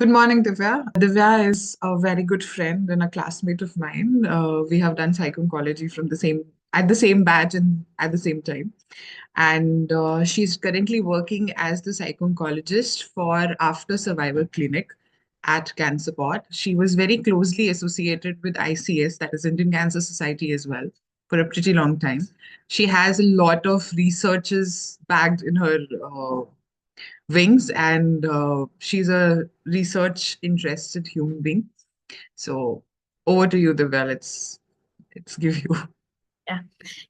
Good morning, Divya. Divya is a very good friend and a classmate of mine. We have done psycho-oncology from the same batch and at the same time. And she's currently working as the psycho-oncologist for After Survival Clinic at CanSupport. She was very closely associated with ICS, that is Indian Cancer Society as well, for a pretty long time. She has a lot of researches bagged in her wings, and she's a research interested human being. So over to you, Divya. Let's give you. Yeah.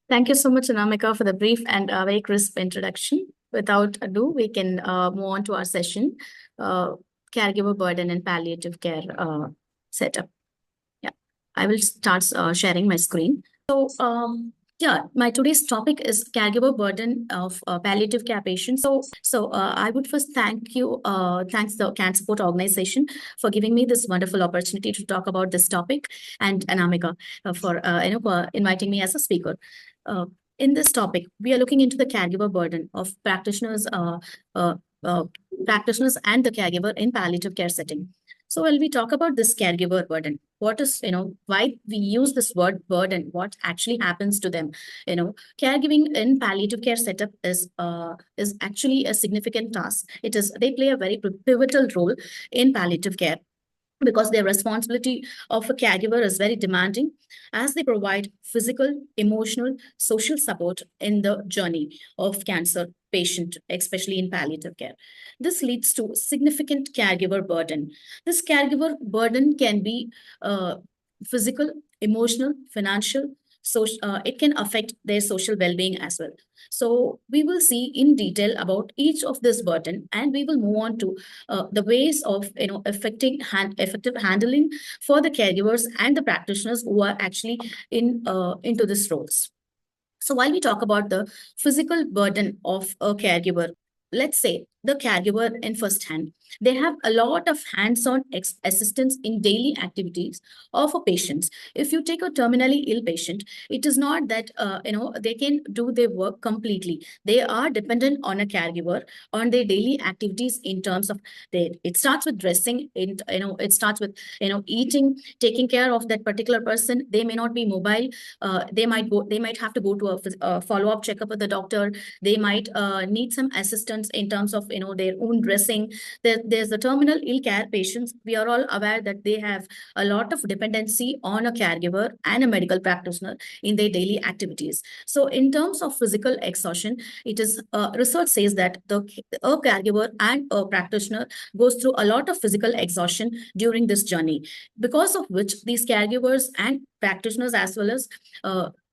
Thank you so much, Anamika, for the brief and very crisp introduction. Without ado, we can move on to our session, caregiver burden and palliative care setup. Yeah, I will start sharing my screen. Yeah, my today's topic is caregiver burden of palliative care patients. I would first thanks the CanSupport organization for giving me this wonderful opportunity to talk about this topic, and Anamika for inviting me as a speaker. In this topic, we are looking into the caregiver burden of uh, practitioners and the caregiver in palliative care setting. So when we talk about this caregiver burden, what is, why we use this word burden, what actually happens to them? Caregiving in palliative care setup is actually a significant task. They play a very pivotal role in palliative care because their responsibility of a caregiver is very demanding as they provide physical, emotional, social support in the journey of cancer patient, especially in palliative care. This leads to significant caregiver burden. This caregiver burden can be physical, emotional, financial, it can affect their social well-being as well. So we will see in detail about each of this burden, and we will move on to the ways of effective handling for the caregivers and the practitioners who are actually into these roles. So while we talk about the physical burden of a caregiver, let's say the caregiver in first hand, they have a lot of hands-on assistance in daily activities of a patient. If you take a terminally ill patient, it is not that they can do their work completely. They are dependent on a caregiver on their daily activities in terms of it starts with dressing, it starts with eating, taking care of that particular person. They may not be mobile. They might have to go to a follow-up checkup with the doctor. They might need some assistance in terms of their own dressing. There's the terminal ill care patients. We are all aware that they have a lot of dependency on a caregiver and a medical practitioner in their daily activities. So in terms of physical exhaustion, it is research says that a caregiver and a practitioner goes through a lot of physical exhaustion during this journey, because of which these caregivers and practitioners as well as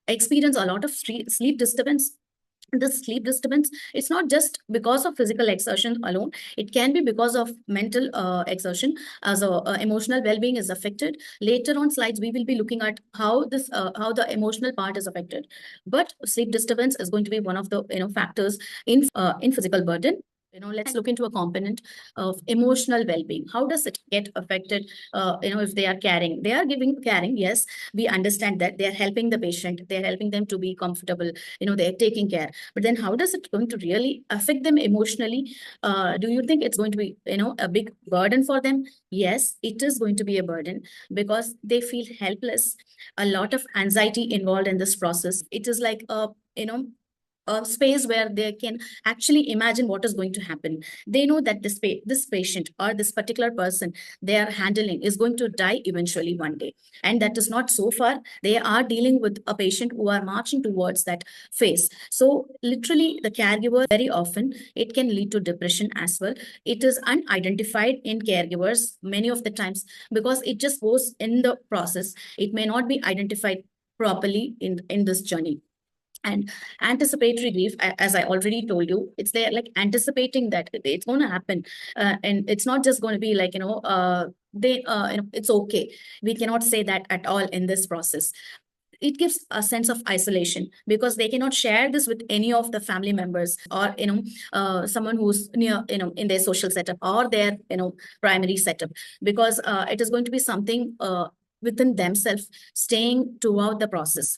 experience a lot of sleep disturbance. This sleep disturbance, it's not just because of physical exertion alone. It can be because of mental exertion, as emotional well-being is affected. Later on slides, we will be looking at how the emotional part is affected. But sleep disturbance is going to be one of the factors in physical burden. Let's look into a component of emotional well-being. How does it get affected? If they are caring, yes, we understand that they are helping the patient, they are helping them to be comfortable, they are taking care. But then how does it going to really affect them emotionally? Do you think it's going to be a big burden for them? Yes, it is going to be a burden because they feel helpless, a lot of anxiety involved in this process. It is like a space where they can actually imagine what is going to happen. They know that this patient or this particular person they are handling is going to die eventually one day, and that is not so far. They are dealing with a patient who are marching towards that phase. So literally the caregiver, very often it can lead to depression as well. It is unidentified in caregivers many of the times because it just goes in the process. It may not be identified properly in this journey. And anticipatory grief, as I already told you, it's there like anticipating that it's going to happen, and it's not just going to be like it's okay. We cannot say that at all in this process. It gives a sense of isolation because they cannot share this with any of the family members or someone who's near in their social setup or their primary setup, because it is going to be something within themselves staying throughout the process.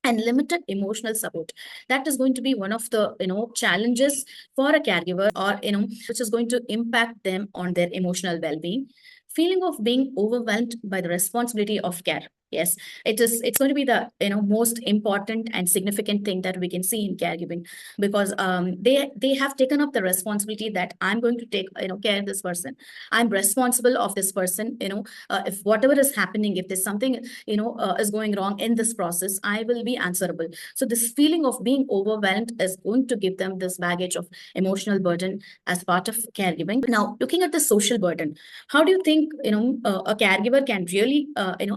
and limited emotional support. That is going to be one of the challenges for a caregiver, or which is going to impact them on their emotional well-being. Feeling of being overwhelmed by the responsibility of care. Yes, it's going to be the most important and significant thing that we can see in caregiving, because they have taken up the responsibility that I'm going to take care of this person. I'm responsible of this person. If whatever is happening, if there's something is going wrong in this process, I will be answerable. So this feeling of being overwhelmed is going to give them this baggage of emotional burden as part of caregiving. Now, looking at the social burden, how do you think a caregiver can really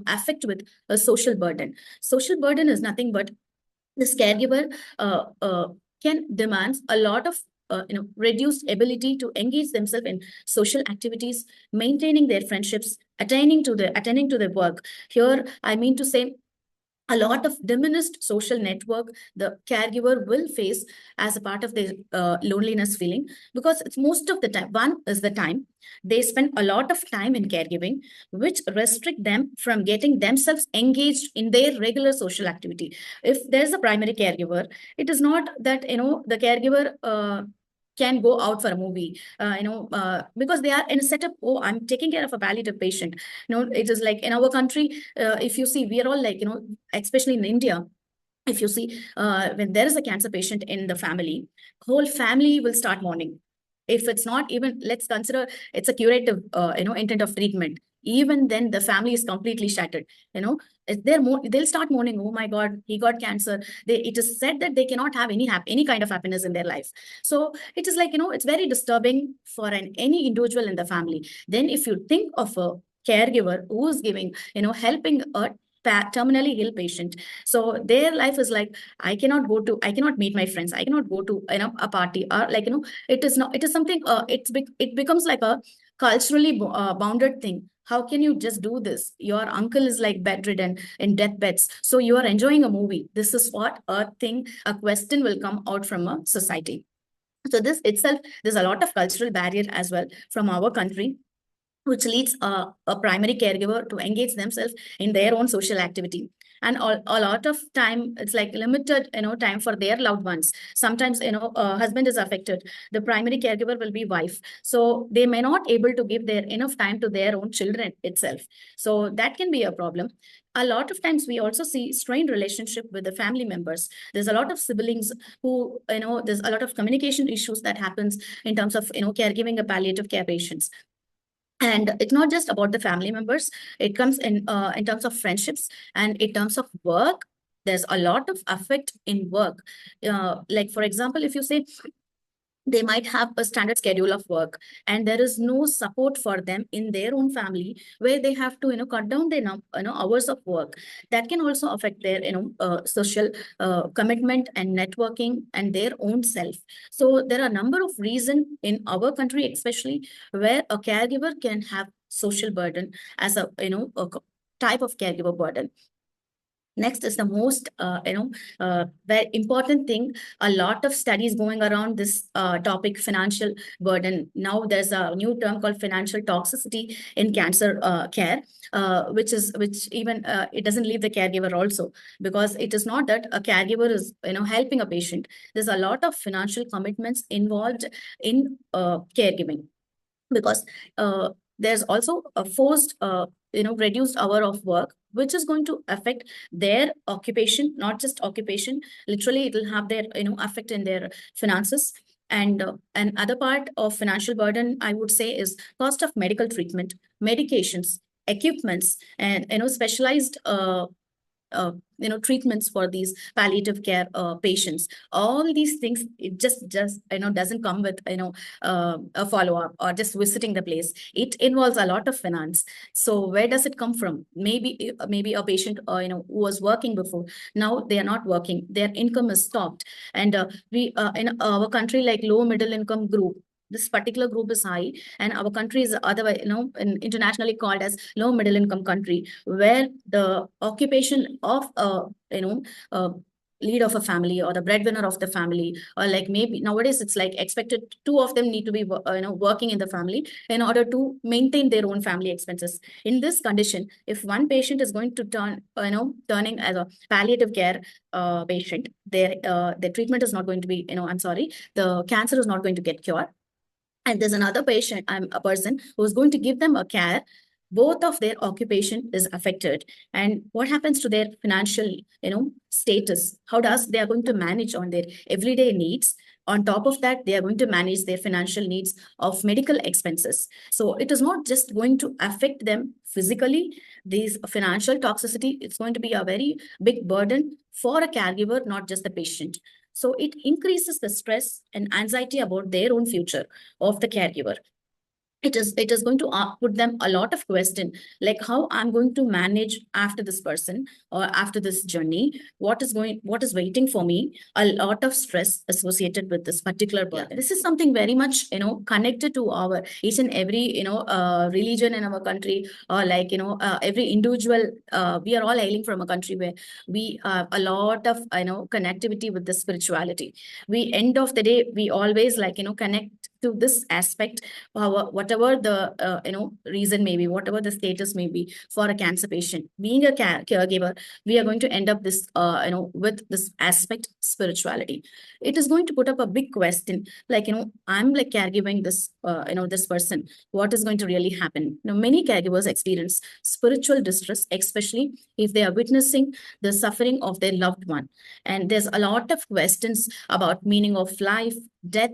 affect with a social burden? Social burden is nothing but this caregiver uh, uh, can demands a lot of reduced ability to engage themselves in social activities, maintaining their friendships, attending to their work. Here, I mean to say, a lot of diminished social network the caregiver will face as a part of their loneliness feeling, because it's most of the time, one is the time they spend a lot of time in caregiving, which restrict them from getting themselves engaged in their regular social activity. If there's a primary caregiver, it is not that the caregiver can go out for a movie, because they are in a setup. Oh, I'm taking care of a palliative patient. It is like in our country, if you see, we are all like, especially in India, if you see, when there is a cancer patient in the family, whole family will start mourning. If it's not even, let's consider it's a curative intent of treatment, even then the family is completely shattered. you know they'll start mourning, oh my god, he got cancer. It is said that they cannot have any kind of happiness in their life. So it is like, it's very disturbing for any individual in the family. Then if you think of a caregiver who is giving, helping a terminally ill patient, so their life is like, I cannot meet my friends, I cannot go to a party, or like, it is not, it is something, it becomes like a culturally bounded thing. How can you just do this? Your uncle is like bedridden in deathbeds, so you are enjoying a movie. This is what a thing, a question will come out from a society. So this itself, there's a lot of cultural barrier as well from our country, which leads a primary caregiver to engage themselves in their own social activity. And a lot of time, it's like limited time for their loved ones. Sometimes husband is affected, the primary caregiver will be wife, so they may not able to give their enough time to their own children itself. So that can be a problem. A lot of times we also see strained relationship with the family members. There's a lot of siblings who, there's a lot of communication issues that happens in terms of caregiving a palliative care patients. And it's not just about the family members, it comes in terms of friendships and in terms of work. There's a lot of affect in work. Like for example, if you say they might have a standard schedule of work, and there is no support for them in their own family, where they have to cut down their hours of work. That can also affect their social commitment and networking and their own self. So there are a number of reasons in our country especially, where a caregiver can have social burden as a type of caregiver burden. Next is the most, very important thing. A lot of studies going around this topic, financial burden. Now there's a new term called financial toxicity in cancer care, which even it doesn't leave the caregiver also, because it is not that a caregiver is helping a patient. There's a lot of financial commitments involved in caregiving, because there's also a forced reduced hour of work, which is going to affect their occupation, not just occupation, literally it will have their effect in their finances. And another part of financial burden, I would say, is cost of medical treatment, medications, equipments, and specialized treatments for these palliative care patients. All these things, it just doesn't come with a follow-up or just visiting the place. It involves a lot of finance. So where does it come from? Maybe a patient who was working before, now they are not working, their income is stopped. And we in our country, like low middle income group, this particular group is high, and our country is otherwise internationally called as low middle income country, where the occupation of uh, lead of a family or the breadwinner of the family, or like maybe nowadays it's like expected two of them need to be working in the family in order to maintain their own family expenses. In this condition, if one patient is going to turning as a palliative care patient, their treatment is not going to be, I'm sorry, the cancer is not going to get cured, and there's another patient, a person who's going to give them a care, both of their occupation is affected. And what happens to their financial, status? How does they are going to manage on their everyday needs? On top of that, they are going to manage their financial needs of medical expenses. So it is not just going to affect them physically. These financial toxicity, it's going to be a very big burden for a caregiver, not just the patient. So it increases the stress and anxiety about their own future of the caregiver. It is going to put them a lot of question, like how I'm going to manage after this person or after this journey, what is waiting for me, a lot of stress associated with this particular burden. This is something very much connected to our each and every religion in our country, or like every individual. We are all hailing from a country where we have a lot of connectivity with the spirituality. We end of the day, we always like connect to this aspect, whatever the reason may be, whatever the status may be for a cancer patient. Being a caregiver, we are going to end up this with this aspect, spirituality. It is going to put up a big question, like I'm like caregiving this this person, what is going to really happen? Many caregivers experience spiritual distress, especially if they are witnessing the suffering of their loved one. And there's a lot of questions about meaning of life, death.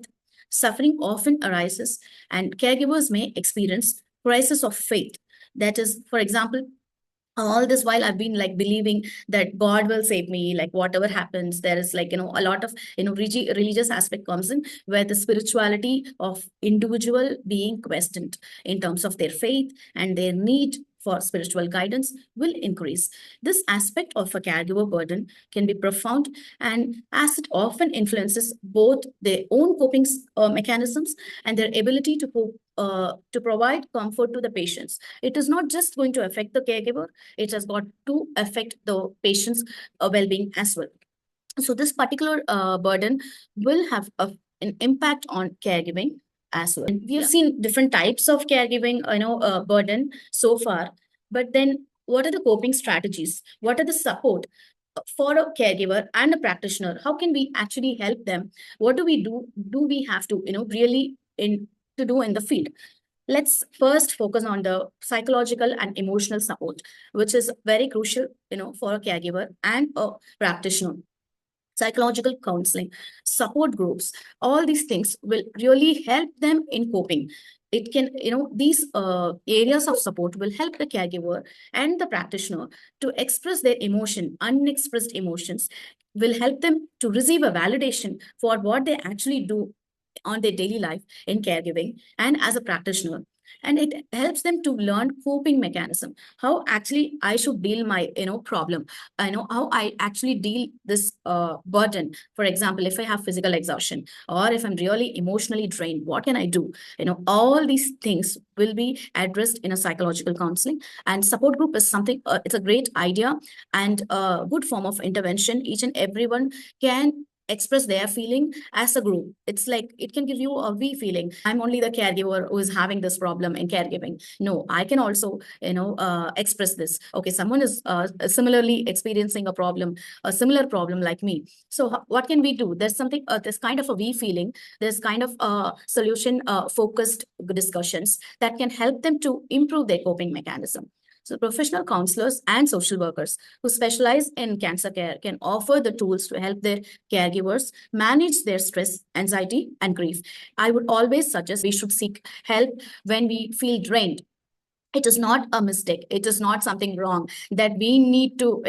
Suffering often arises, and caregivers may experience crisis of faith. That is, for example, all this while I've been like believing that God will save me, like whatever happens, there is like a lot of religious aspect comes in, where the spirituality of individual being questioned in terms of their faith and their need for spiritual guidance will increase. This aspect of a caregiver burden can be profound, and as it often influences both their own coping mechanisms and their ability to cope, to provide comfort to the patients. It is not just going to affect the caregiver, it has got to affect the patient's well-being as well. So this particular burden will have an impact on caregiving as well. And we have seen different types of caregiving, burden so far. But then, what are the coping strategies? What are the support for a caregiver and a practitioner? How can we actually help them? What do we do? Do we have to, really to do in the field? Let's first focus on the psychological and emotional support, which is very crucial, for a caregiver and a practitioner. Psychological counseling, support groups, all these things will really help them in coping. It can, these areas of support will help the caregiver and the practitioner to express their unexpressed emotions, will help them to receive a validation for what they actually do on their daily life in caregiving and as a practitioner. And it helps them to learn coping mechanism, how actually I should deal my problem, how I actually deal this burden. For example, if I have physical exhaustion or if I'm really emotionally drained, what can I do? All these things will be addressed in a psychological counseling. And support group is something, it's a great idea and a good form of intervention. Each and everyone can express their feeling as a group. It's like it can give you a we feeling. I'm only the caregiver who is having this problem in caregiving. No, I can also express this. Okay, someone is similarly experiencing a similar problem like me. So what can we do? There's something, there's kind of a we feeling. There's kind of solution focused discussions that can help them to improve their coping mechanism. So professional counselors and social workers who specialize in cancer care can offer the tools to help their caregivers manage their stress, anxiety, and grief. I would always suggest we should seek help when we feel drained. It is not a mistake. It is not something wrong that we need to,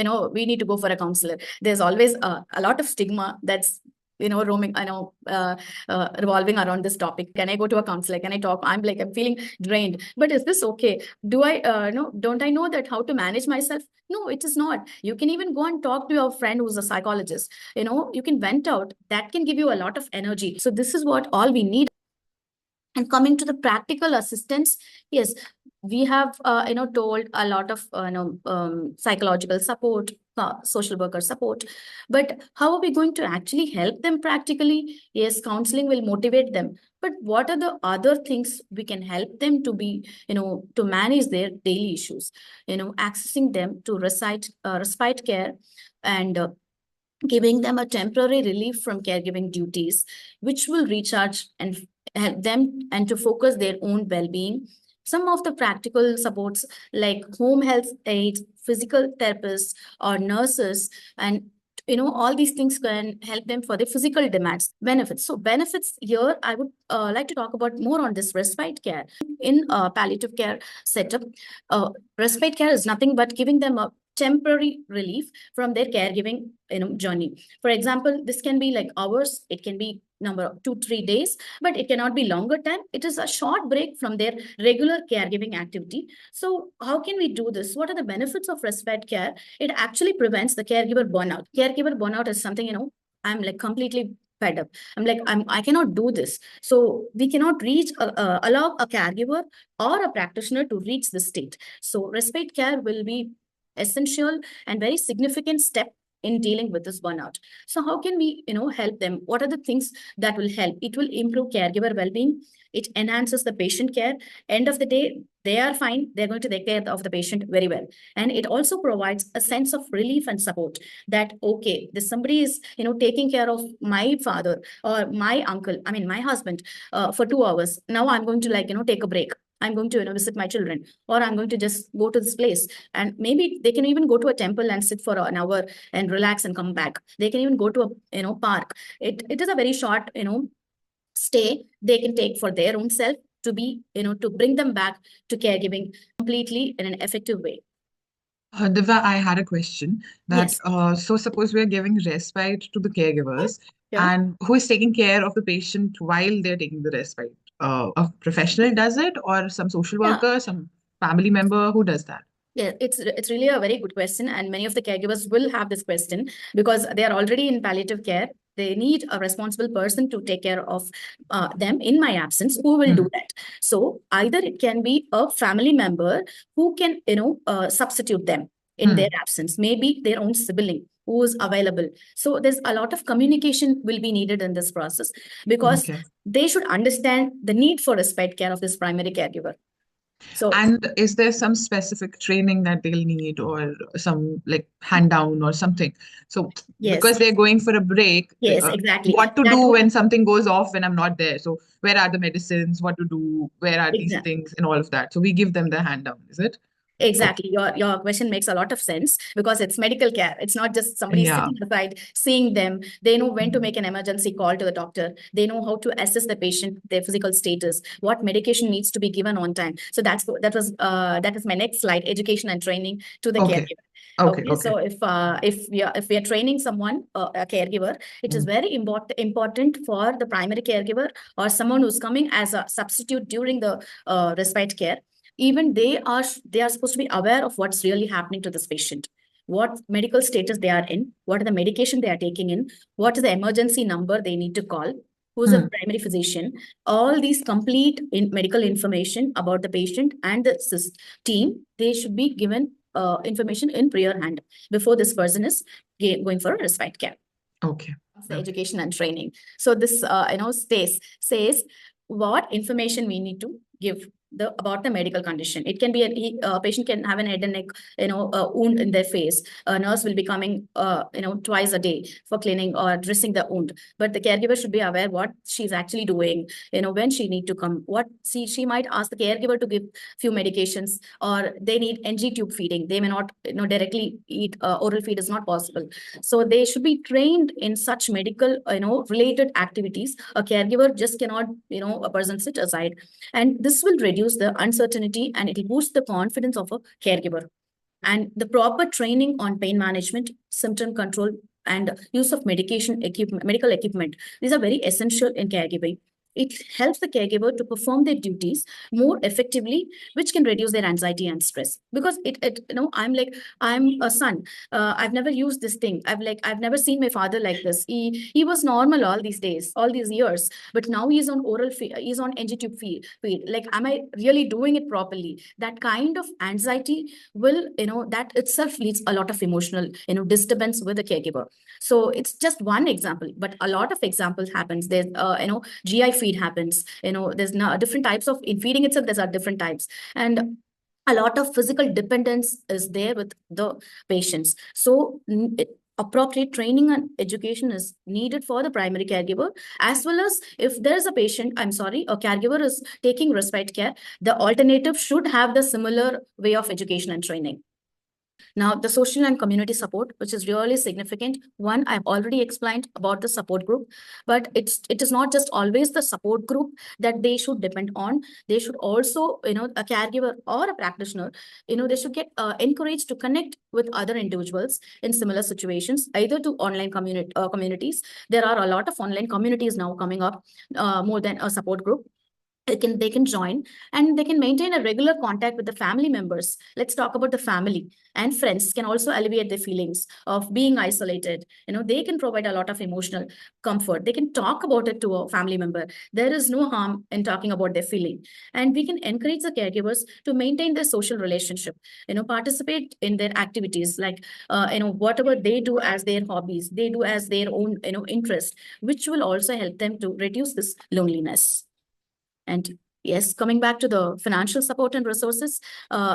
go for a counselor. There's always a lot of stigma that's roaming, revolving around this topic. Can I go to a counselor? Can I talk? I'm feeling drained. But is this okay? Do I, no, don't I know that how to manage myself? No, it is not. You can even go and talk to your friend who's a psychologist. You can vent out. That can give you a lot of energy. So this is what all we need. And coming to the practical assistance, yes, we have told a lot of psychological support, social worker support, but how are we going to actually help them practically? Yes, counseling will motivate them, but what are the other things we can help them to be, to manage their daily issues, accessing them to respite care, and giving them a temporary relief from caregiving duties, which will recharge and help them and to focus their own well-being. Some of the practical supports like home health aides, physical therapists, or nurses, and all these things can help them for the physical demands. Benefits. So benefits here, I would like to talk about more on this respite care. In palliative care setup, uh, respite care is nothing but giving them a temporary relief from their caregiving journey. For example, this can be like hours, it can be number 2-3 days, but it cannot be longer time. It is a short break from their regular caregiving activity. So how can we do this? What are the benefits of respite care? It actually prevents the caregiver burnout. Caregiver burnout is something, I'm like completely fed up. I cannot do this. So we cannot allow a caregiver or a practitioner to reach this state. So respite care will be essential and very significant step in dealing with this burnout. So how can we, help them? What are the things that will help? It will improve caregiver well-being. It enhances the patient care. End of the day, they are fine. They're going to take care of the patient very well. And it also provides a sense of relief and support that, okay, this somebody is, taking care of my father or my uncle, I mean, my husband for 2 hours. Now I'm going to take a break. I'm going to visit my children, or I'm going to just go to this place. And maybe they can even go to a temple and sit for an hour and relax and come back. They can even go to a park. It is a very short stay they can take for their own self to be to bring them back to caregiving completely in an effective way. Divya, I had a question that Yes. so suppose we are giving respite to the caregivers, Yeah. and who is taking care of the patient while they're taking the respite? A professional does it, or some social Yeah. worker, some family member? Who does that? Yeah, it's really a very good question, and many of the caregivers will have this question because they are already in palliative care. They need a responsible person to take care of them in my absence. Who will do Hmm. that? So either it can be a family member who can substitute them in their Hmm. absence. Maybe their own sibling who is available. So there's a lot of communication will be needed in this process because Okay. they should understand the need for respite care of this primary caregiver. So And is there some specific training that they'll need, or some like hand down or something? So yes. because they're going for a break, Yes, exactly. what to That do would when something goes off when I'm not there? So where are the medicines? What to do? Where are these exactly. things and all of that? So we give them the hand down, is it? Okay. Exactly. Your question makes a lot of sense because it's medical care. It's not just somebody Yeah. sitting aside seeing them. They know when to Mhm. make an emergency call to the doctor. They know how to assess the patient, their physical status, what medication needs to be given on time. So that is my next slide: education and training to the Okay. caregiver. Okay. Okay, Okay. so if we are training someone, a caregiver, it is Mm. very important for the primary caregiver or someone who's coming as a substitute during the respite care. Even they are supposed to be aware of what's really happening to this patient, what medical status they are in, what are the medication they are taking in, what is the emergency number they need to call, who's a Mm. primary physician. All these complete medical information about the patient and the team, they should be given information in prior hand before this person is going for a respite care Okay. of the Okay. education and training. So this says what information we need to give about the medical condition. It can be a patient can have an head and neck wound in their face. A nurse will be coming twice a day for cleaning or dressing the wound. But the caregiver should be aware what she's actually doing. When she need to come. What she might ask the caregiver to give few medications, or they need NG tube feeding. They may not directly eat. Oral feed is not possible, so they should be trained in such medical related activities. A caregiver just cannot a person sit aside, and this will reduce the uncertainty and it will boost the confidence of a caregiver. And the proper training on pain management, symptom control, and use of medical equipment, these are very essential in caregiving. it helps the caregiver to perform their duties more effectively, which can reduce their anxiety and stress. Because I'm like, I'm a son. I've never used this thing. I've never seen my father like this. He was normal all these days, all these years, but now he's on he's on NG tube feed. Like, am I really doing it properly? That kind of anxiety will, that itself leads a lot of emotional, disturbance with the caregiver. So it's just one example, but a lot of examples happens. There's, GI feed happens. There's different types of in feeding itself. There's different types, and a lot of physical dependence is there with the patients. So appropriate training and education is needed for the primary caregiver, as well as if there's a patient, I'm sorry, a caregiver is taking respite care, the alternative should have the similar way of education and training. Now, the social and community support, which is really significant. One, I've already explained about the support group, but it is not just always the support group that they should depend on. They should also, a caregiver or a practitioner, they should get encouraged to connect with other individuals in similar situations, either to online communities. There are a lot of online communities now coming up, more than a support group. They can join, and they can maintain a regular contact with the family members. Let's talk about the family and friends can also alleviate the feelings of being isolated. They can provide a lot of emotional comfort. They can talk about it to a family member. There is no harm in talking about their feeling, and we can encourage the caregivers to maintain their social relationship, participate in their activities, like whatever they do as their hobbies, they do as their own interest, which will also help them to reduce this loneliness. And yes, coming back to the financial support and resources,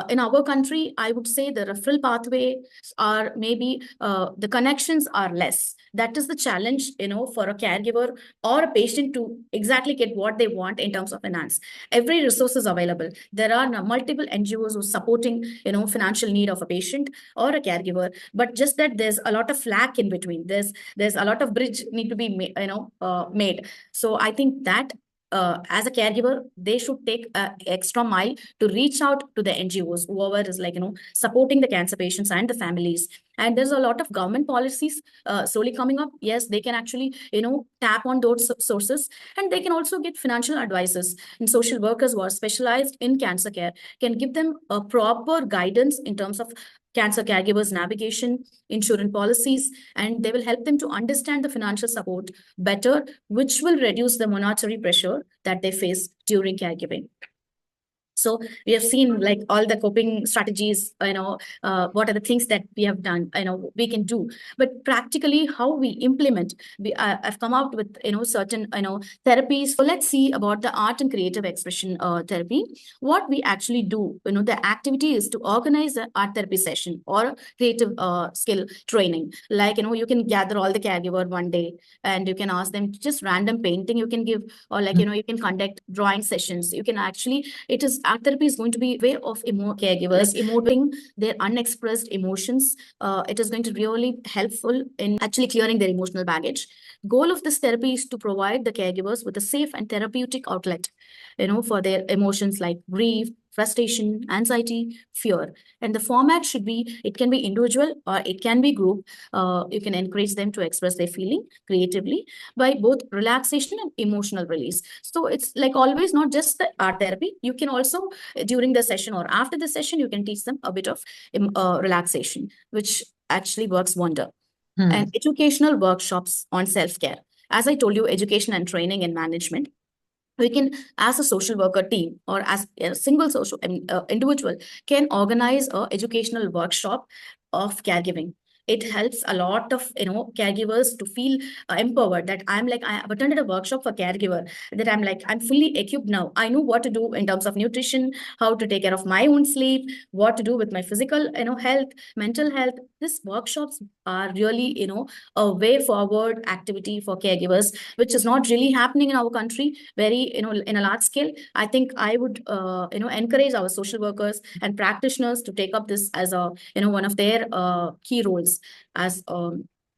in our country, I would say the referral pathways are maybe the connections are less. That is the challenge, for a caregiver or a patient to exactly get what they want in terms of finance. Every resource is available. There are multiple NGOs who are supporting, financial need of a patient or a caregiver, but just that there's a lot of lack in between. There's a lot of bridge need to be made. So I think that as a caregiver, they should take an extra mile to reach out to the NGOs, whoever is supporting the cancer patients and the families. And there's a lot of government policies slowly coming up. Yes, they can actually, tap on those sources, and they can also get financial advices. And social workers who are specialized in cancer care can give them a proper guidance in terms of cancer caregivers navigation, insurance policies, and they will help them to understand the financial support better, which will reduce the monetary pressure that they face during caregiving. So we have seen like all the coping strategies, what are the things that we have done, we can do, but practically how we implement, I've come out with, certain, therapies. So let's see about the art and creative expression therapy. What we actually do, the activity is to organize an art therapy session or a creative skill training. Like, you can gather all the caregiver one day and you can ask them just random painting you can give, or like, you can conduct drawing sessions. You can actually, art therapy is going to be a way of caregivers emoting their unexpressed emotions. It is going to really helpful in actually clearing their emotional baggage. Goal of this therapy is to provide the caregivers with a safe and therapeutic outlet, for their emotions like grief, frustration, anxiety, fear. And the format should be, it can be individual or it can be group. You can encourage them to express their feeling creatively by both relaxation and emotional release. So it's like always not just the art therapy. You can also, during the session or after the session, you can teach them a bit of relaxation, which actually works wonder. And educational workshops on self-care. As I told you, education and training and management. We can, as a social worker team or as a single social individual, can organize a educational workshop of caregiving. It helps a lot of caregivers to feel empowered, that I'm like, I have attended a workshop for caregiver, that I'm like, I'm fully equipped now. I know what to do in terms of nutrition, how to take care of my own sleep, what to do with my physical health, mental health. These workshops are really a way forward activity for caregivers, which is not really happening in our country very in a large scale. I think I would encourage our social workers and practitioners to take up this as a one of their key roles as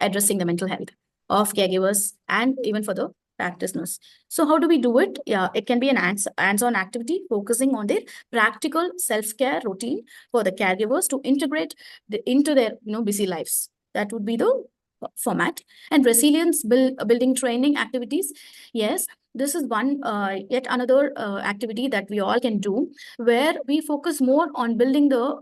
addressing the mental health of caregivers and even for the practitioners. So how do we do it? Yeah, it can be an hands-on activity focusing on their practical self-care routine for the caregivers to integrate into their busy lives. That would be the format. And resilience building training activities. Yes, this is one yet another activity that we all can do, where we focus more on building the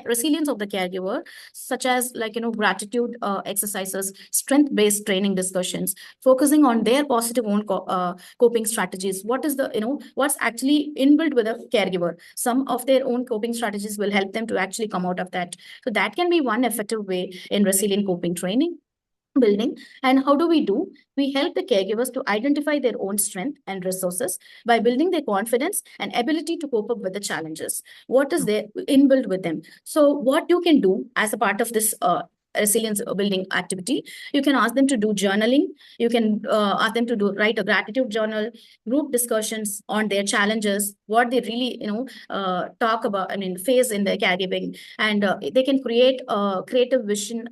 resilience of the caregiver, such as gratitude exercises, strength based training discussions, focusing on their positive own coping strategies. What is the what's actually inbuilt with a caregiver? Some of their own coping strategies will help them to actually come out of that. So that can be one effective way in resilient coping training building. And how do? We help the caregivers to identify their own strength and resources by building their confidence and ability to cope up with the challenges. What is there inbuilt with them? So what you can do as a part of this resilience building activity, you can ask them to do journaling. You can ask them to write a gratitude journal, group discussions on their challenges, what they really talk about, face in their caregiving. And they can create a creative vision.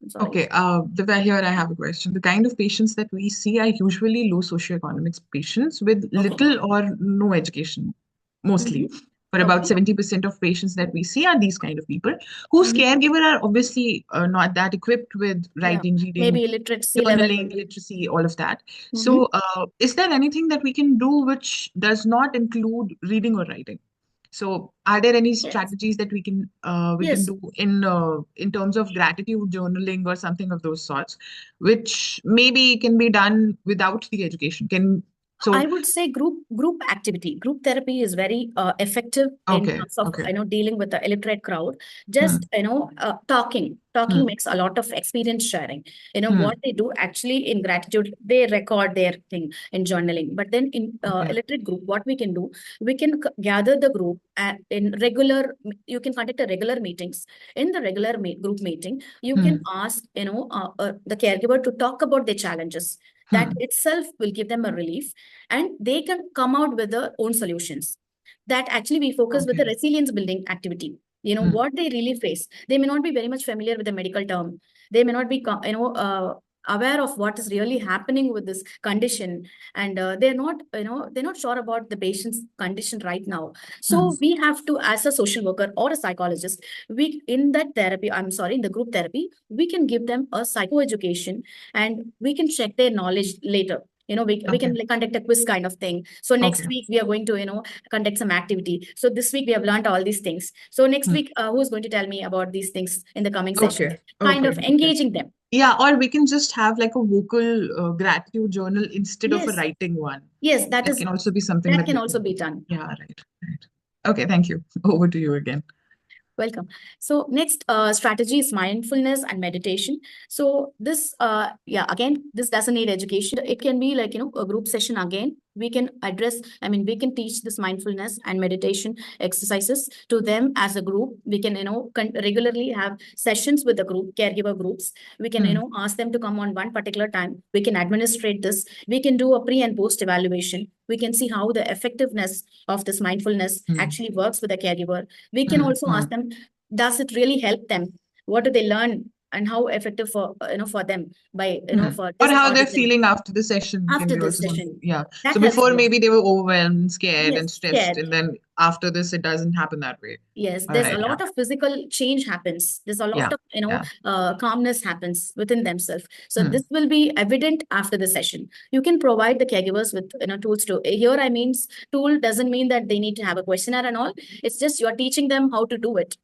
Sorry. Okay, Divya, here I have a question. The kind of patients that we see are usually low socioeconomic patients with little or no education, mostly. For about 70% of patients that we see are these kind of people whose caregiver are obviously not that equipped with writing, reading, Maybe literacy level. journaling, literacy, all of that. So, is there anything that we can do which does not include reading or writing? So, are there any strategies that we can Yes. do in terms of gratitude journaling or something of those sorts, which maybe can be done without the education? I would say group activity, group therapy is very effective in terms of dealing with the illiterate crowd. Just talking makes a lot of experience sharing. What they do actually in gratitude, they record their thing in journaling. But then in illiterate group, what we can do, we can gather the group in regular. You can conduct a regular meetings. In the regular group meeting, you can ask the caregiver to talk about their challenges. That itself will give them a relief, and they can come out with their own solutions. That actually we focus with the resilience building activity. What they really face. They may not be very much familiar with the medical term. They may not be aware of what is really happening with this condition, and they're not sure about the patient's condition right now. So we have to, as a social worker or a psychologist, we in that therapy, in the group therapy, we can give them a psychoeducation, and we can check their knowledge later. We can conduct a quiz kind of thing. So next week we are going to conduct some activity. So this week we have learned all these things. So next week who's going to tell me about these things in the coming session? Kind of engaging them. Yeah, or we can just have like a vocal gratitude journal instead of a writing one. Yes, that can also be something that can also be done. Yeah, right. Okay, thank you. Over to you again. Welcome. So next strategy is mindfulness and meditation. So this, again, this doesn't need education. It can be like, a group session again. We can address, we can teach this mindfulness and meditation exercises to them as a group. We can, regularly have sessions with the group, caregiver groups. We can, ask them to come on one particular time. We can administrate this. We can do a pre and post evaluation. We can see how the effectiveness of this mindfulness actually works with the caregiver. We can also ask them, does it really help them? What do they learn? And how effective for them by for or how they're feeling after the session. After the session, so before maybe they were overwhelmed, scared, and stressed, and then after this it doesn't happen that way. Yes, there's a lot of physical change happens. There's a lot of calmness happens within themselves. So this will be evident after the session. You can provide the caregivers with tools to here. Tool doesn't mean that they need to have a questionnaire and all. It's just you're teaching them how to do it.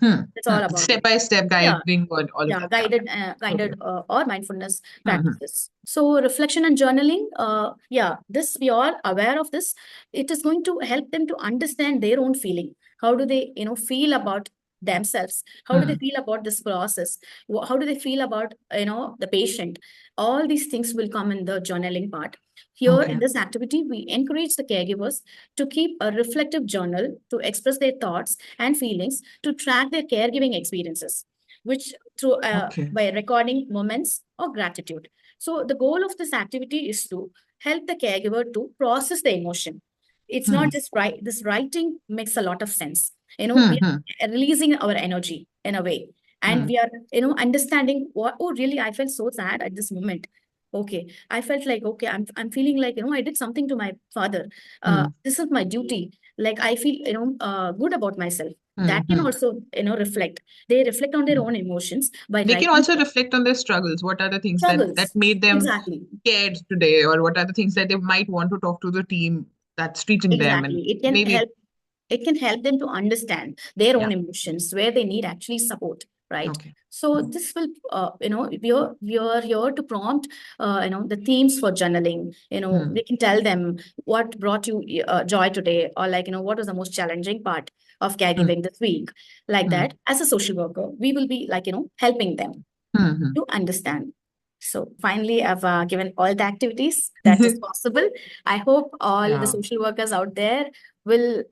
That's all about step by step guiding all of that. Guided or mindfulness practices. So reflection and journaling, this we are aware of this. It is going to help them to understand their own feeling. How do they feel about themselves? How do they feel about this process? How do they feel about the patient? All these things will come in the journaling part. Here in this activity, we encourage the caregivers to keep a reflective journal, to express their thoughts and feelings, to track their caregiving experiences, which through by recording moments of gratitude. So the goal of this activity is to help the caregiver to process the emotion. It's not just this writing makes a lot of sense. We are releasing our energy in a way. And we are, understanding really, I felt so sad at this moment. Okay, I felt like, okay, I'm feeling like, I did something to my father. This is my duty. Like, I feel, good about myself. That can also, reflect. They reflect on their own emotions by They can writing also reflect on their struggles. What are the things that struggles. made them Exactly. scared today, or what are the things that they might want to talk to the team that's treating them, and Exactly. maybe It can help them to understand their yeah. own emotions, where they need actually support, right? Okay. So this will, we are here to prompt, the themes for journaling. We can tell them what brought you joy today, or like, what was the most challenging part of caregiving this week. Like Hmm. that, as a social worker, we will be like, helping them Hmm. to understand. So finally, I've given all the activities that is possible. I hope all the Yeah, social workers out there will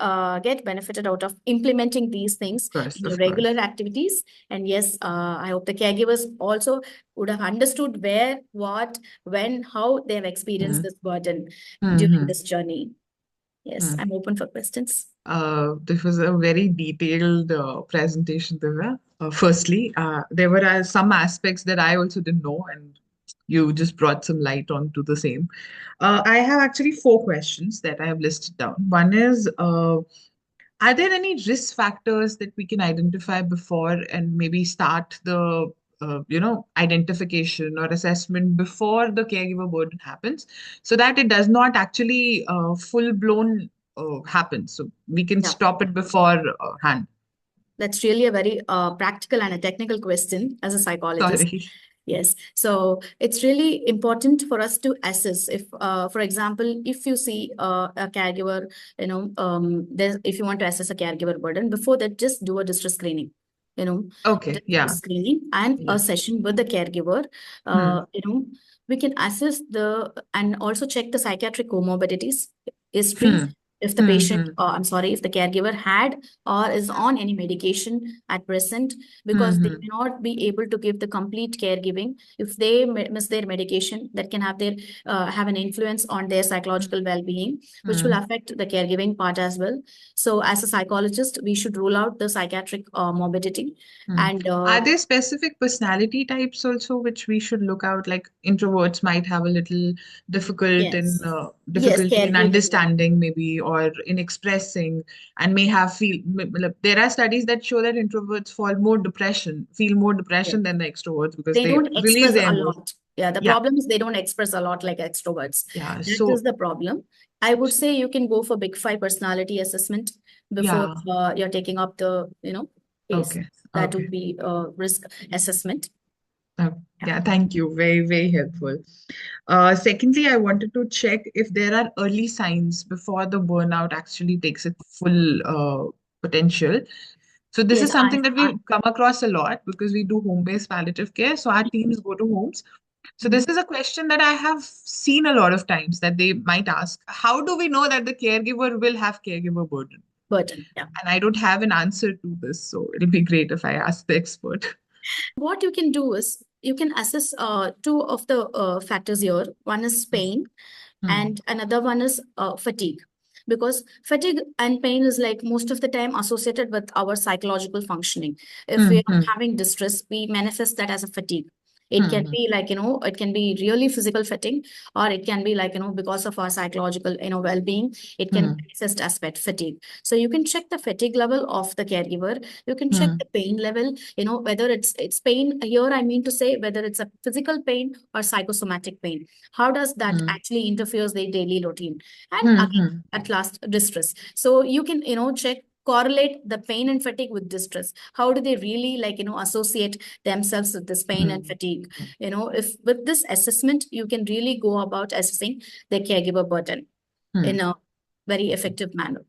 get benefited out of implementing these things in the of regular course. activities. And yes, I hope the caregivers also would have understood where, what, when, how they have experienced Hmm. this burden during Hmm. this journey. Yes, Hmm. I'm open for questions. This was a very detailed presentation, Divya. Firstly, there were some aspects that I also didn't know, and you just brought some light onto the same. I have actually four questions that I have listed down. One is, are there any risk factors that we can identify before and maybe start the identification or assessment before the caregiver burden happens, so that it does not actually full blown happen, so we can Yeah. stop it before hand. That's really a very practical and a technical question as a psychologist. Sorry. Yes. So it's really important for us to assess if, for example, if you see a caregiver, if you want to assess a caregiver burden, before that, just do a distress screening, Okay. distress Yeah. screening and a Yeah. session with the caregiver. Hmm. We can assess and also check the psychiatric comorbidities history. Hmm. If the Hmm. patient, Hmm. I'm sorry, if the caregiver had or is on any medication at present, Hmm. because they Hmm. may not be able to give the complete caregiving. If they miss their medication, that can have an influence on their psychological well-being, which will Hmm. affect the caregiving part as well. So as a psychologist, we should rule out the psychiatric morbidity. Hmm. And Are there specific personality types also which we should look out? Like introverts might have a little yes, yes, difficulty in caregiving. understanding maybe, or in expressing, and may have there are studies that show that introverts feel more Yes. depression than the extroverts because They they don't release express their a emotions. lot. Yeah, the Yeah, problem is they don't express a lot like extroverts. yeah. That is So the problem. I would say you can go for Big Five personality assessment before yeah. you're taking up the, case. Okay. That Okay. would be a risk assessment. Yeah. Yeah, thank you. Very, very helpful. Secondly, I wanted to check if there are early signs before the burnout actually takes its full potential. So this Yes, is something that we come across a lot because we do home-based palliative care. So our teams go to homes. So Mhm. this is a question that I have seen a lot of times that they might ask, how do we know that the caregiver will have caregiver burden? Burden. Yeah. And I don't have an answer to this, so it'll be great if I ask the expert. What you can do is you can assess two of the factors here. One is pain, Hmm. and another one is fatigue. Because fatigue and pain is like most of the time associated with our psychological functioning. If we Hmm. are Hmm. having distress, we manifest that as a fatigue. It Hmm. can Hmm. be like, it can be really physical fatigue, or it can be like, because of our psychological, well-being, it can Hmm. manifest as fatigue. So you can check the fatigue level of the caregiver. You can check Hmm. the pain level, whether it's pain here, I mean to say, whether it's a physical pain or psychosomatic pain. How does that Hmm. actually interferes their daily routine? And Hmm. again, Hmm. at last, distress. So you can, check, correlate the pain and fatigue with distress. How do they really like, associate themselves with this pain and Hmm. fatigue? If with this assessment, you can really go about assessing the caregiver burden Hmm. in a very effective manner.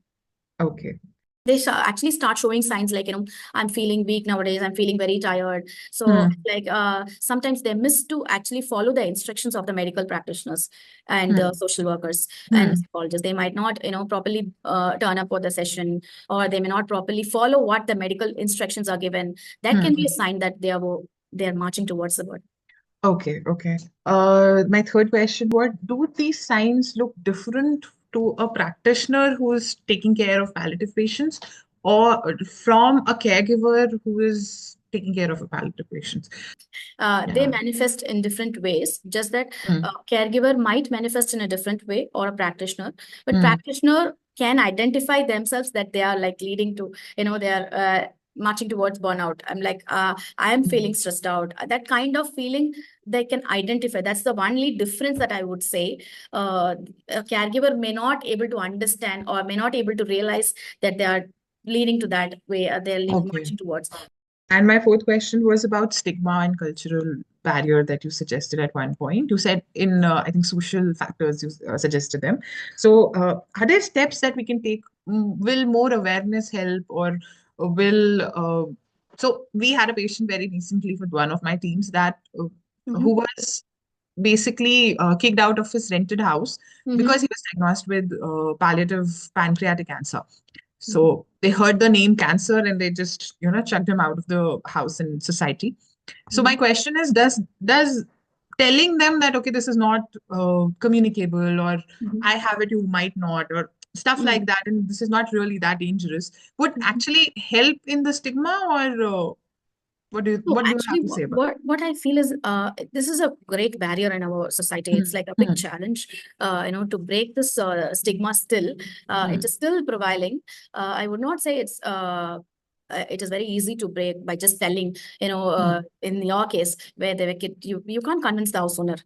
Okay. They actually start showing signs like, I'm feeling weak nowadays, I'm feeling very tired. So Hmm. like sometimes they miss to actually follow the instructions of the medical practitioners and the Hmm. social workers and Hmm. psychologists. They might not, properly turn up for the session, or they may not properly follow what the medical instructions are given. That Hmm. can be Hmm. a sign that they are marching towards the word. Okay. Okay. My third question, what do these signs look different to a practitioner who is taking care of palliative patients or from a caregiver who is taking care of a palliative patient? They Yeah. manifest in different ways. Just that Hmm. caregiver might manifest in a different way, or a practitioner, but Hmm. practitioner can identify themselves that they are like leading to, they are marching towards burnout. I'm like, I am feeling stressed out. That kind of feeling they can identify. That's the only difference that I would say. A caregiver may not able to understand or may not able to realize that they are leading to that way. They're marching towards. And my fourth question was about stigma and cultural barrier that you suggested at one point. You said in, I think, social factors, you suggested them. So, are there steps that we can take? Will more awareness help, or will? So, we had a patient very recently with one of my teams that who was basically kicked out of his rented house because he was diagnosed with palliative pancreatic cancer. So they heard the name cancer and they just, chucked him out of the house and society. So my question is, does telling them that, okay, this is not communicable, or I have it, you might not, or stuff like that, and this is not really that dangerous, would actually help in the stigma, or what do you have Actually, to say about what I feel is this is a great barrier in our society. It's like a big challenge, to break this stigma still. It is still prevailing. I would not say it is very easy to break by just telling, in your case, where they were kid, you can't convince the house owner.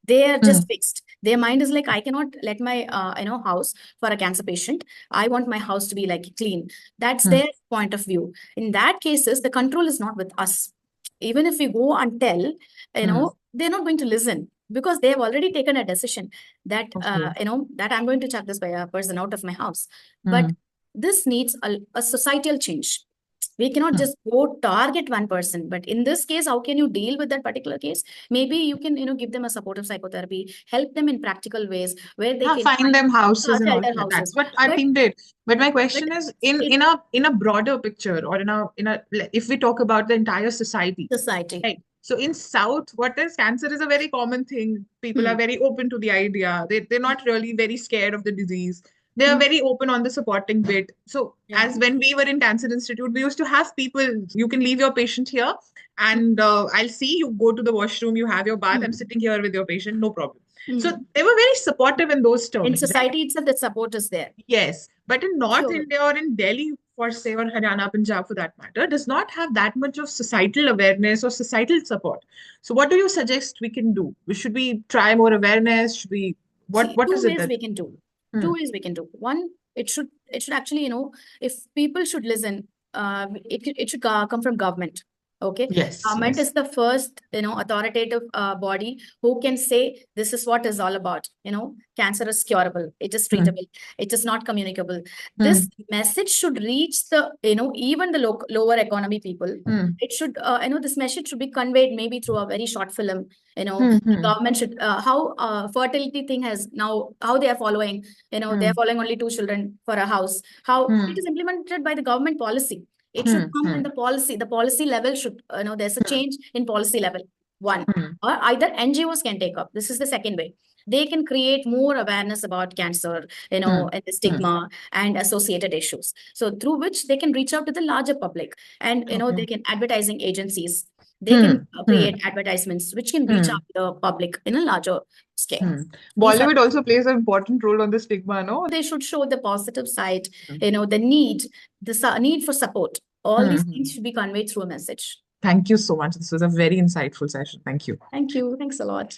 They are just fixed. Their mind is like, I cannot let my house for a cancer patient. I want my house to be like clean. That's their point of view. In that cases, the control is not with us. Even if we go and tell, they're not going to listen, because they have already taken a decision that that I'm going to chuck this person out of my house. But this needs a societal change. We cannot just go target one person. But in this case, how can you deal with that particular case? Maybe you can, give them a supportive psychotherapy, help them in practical ways where they can find them houses and all shelter that. That's houses. what our team did. But my question But is, in a broader picture, or if we talk about the entire society, society. right? So in South, what is cancer is a very common thing. People are very open to the idea. They're not really very scared of the disease. They are very open on the supporting bit. So as when we were in Cancer Institute, we used to have people, you can leave your patient here and I'll see you go to the washroom, you have your bath, I'm sitting here with your patient, no problem. So they were very supportive in those terms. In society itself, that support is there. Yes. But in North India or in Delhi, for say, or Haryana, Punjab for that matter, does not have that much of societal awareness or societal support. So what do you suggest we can do? Should we try more awareness? Should we what is it that we can do? Two ways we can do. One, it should actually, if people should listen, it should come from government. Okay. Yes. Government is the first, authoritative body who can say this is what is all about. Cancer is curable. It is treatable. It is not communicable. This message should reach the, even the lower economy people. It should, this message should be conveyed maybe through a very short film. The government should, how fertility thing has now, how they are following, they are following only 2 children for a house. How it is implemented by the government policy. It should come in the policy level should, there's a change in policy level. One, or either NGOs can take up. This is the second way. They can create more awareness about cancer, and the stigma and associated issues. So through which they can reach out to the larger public, and, they can advertising agencies. They can create advertisements which can reach out to the public in a larger scale. Bollywood also plays an important role on the stigma, no? They should show the positive side, the need for support. All these things should be conveyed through a message. Thank you so much. This was a very insightful session. Thank you. Thank you. Thanks a lot.